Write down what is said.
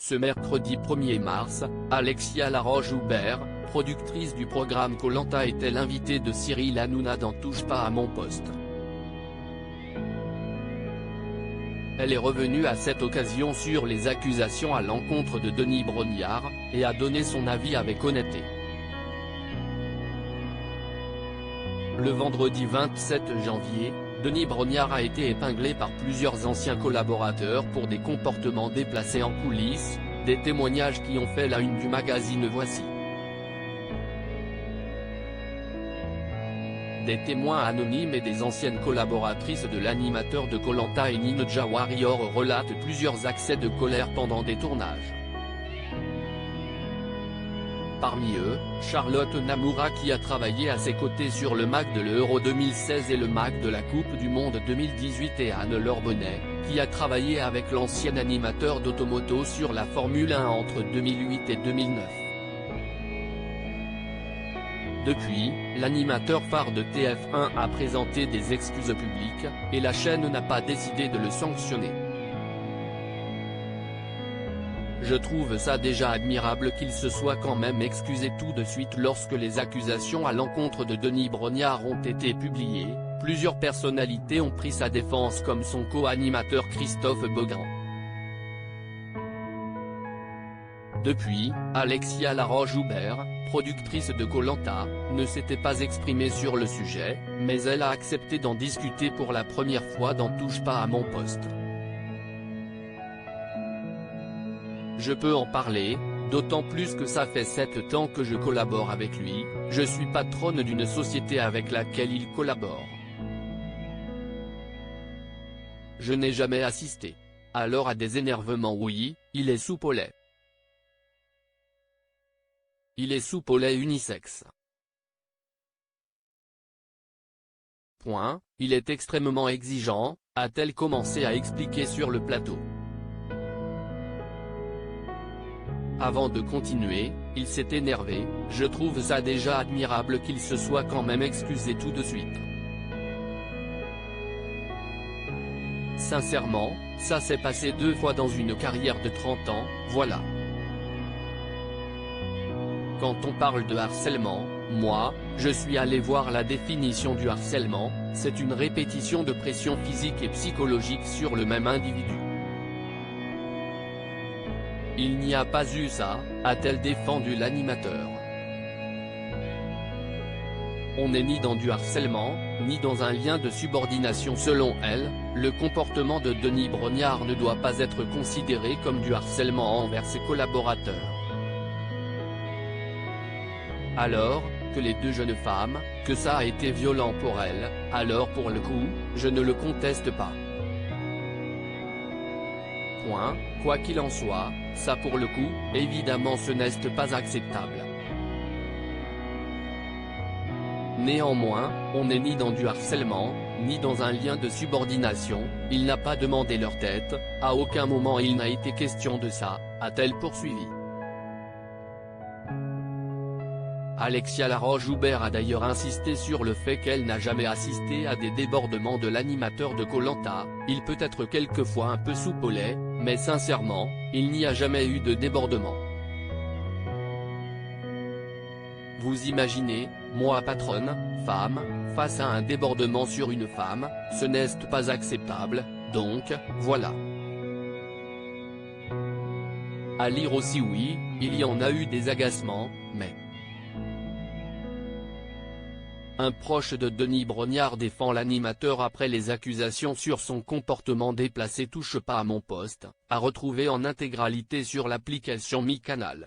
Ce mercredi 1er mars, Alexia Laroche-Joubert, productrice du programme Koh-Lanta, était l'invitée de Cyril Hanouna dans Touche pas à mon poste. Elle est revenue à cette occasion sur les accusations à l'encontre de Denis Brognard, et a donné son avis avec honnêteté. Le vendredi 27 janvier, Denis Brognard a été épinglé par plusieurs anciens collaborateurs pour des comportements déplacés en coulisses, des témoignages qui ont fait la une du magazine Voici. Des témoins anonymes et des anciennes collaboratrices de l'animateur de Koh-Lanta et Ninja Warrior relatent plusieurs accès de colère pendant des tournages. Parmi eux, Charlotte Namoura qui a travaillé à ses côtés sur le MAC de l'Euro 2016 et le MAC de la Coupe du Monde 2018 et Anne-Laure Bonnet, qui a travaillé avec l'ancien animateur d'Automoto sur la Formule 1 entre 2008 et 2009. Depuis, l'animateur phare de TF1 a présenté des excuses publiques, et la chaîne n'a pas décidé de le sanctionner. Je trouve ça déjà admirable qu'il se soit quand même excusé tout de suite lorsque les accusations à l'encontre de Denis Brognard ont été publiées. Plusieurs personnalités ont pris sa défense comme son co-animateur Christophe Beaugrand. Depuis, Alexia Laroche-Joubert, productrice de Koh-Lanta, ne s'était pas exprimée sur le sujet, mais elle a accepté d'en discuter pour la première fois dans Touche pas à mon poste. Je peux en parler, d'autant plus que ça fait 7 ans que je collabore avec lui, je suis patronne d'une société avec laquelle il collabore. Je n'ai jamais assisté. Alors à des énervements, oui, il est soupe au lait. Il est soupe au lait unisexe. Point, il est extrêmement exigeant, a-t-elle commencé à expliquer sur le plateau. Avant de continuer, il s'est énervé, je trouve ça déjà admirable qu'il se soit quand même excusé tout de suite. Sincèrement, ça s'est passé 2 fois dans une carrière de 30 ans, voilà. Quand on parle de harcèlement, moi, je suis allé voir la définition du harcèlement, c'est une répétition de pression physique et psychologique sur le même individu. Il n'y a pas eu ça, a-t-elle défendu l'animateur. On n'est ni dans du harcèlement, ni dans un lien de subordination selon elle, le comportement de Denis Brognard ne doit pas être considéré comme du harcèlement envers ses collaborateurs. Alors, que les 2 jeunes femmes, que ça a été violent pour elles, alors pour le coup, je ne le conteste pas. Point, quoi qu'il en soit, ça pour le coup, évidemment ce n'est pas acceptable. Néanmoins, on n'est ni dans du harcèlement, ni dans un lien de subordination, il n'a pas demandé leur tête, à aucun moment il n'a été question de ça, a-t-elle poursuivi. Alexia Laroche-Joubert a d'ailleurs insisté sur le fait qu'elle n'a jamais assisté à des débordements de l'animateur de Koh-Lanta, il peut être quelquefois un peu soupe au lait, mais sincèrement, il n'y a jamais eu de débordement. Vous imaginez, moi patronne, femme, face à un débordement sur une femme, ce n'est pas acceptable, donc, voilà. À lire aussi oui, il y en a eu des agacements, mais... Un proche de Denis Brognard défend l'animateur après les accusations sur son comportement déplacé. Touche pas à mon poste, à retrouver en intégralité sur l'application Mi Canal.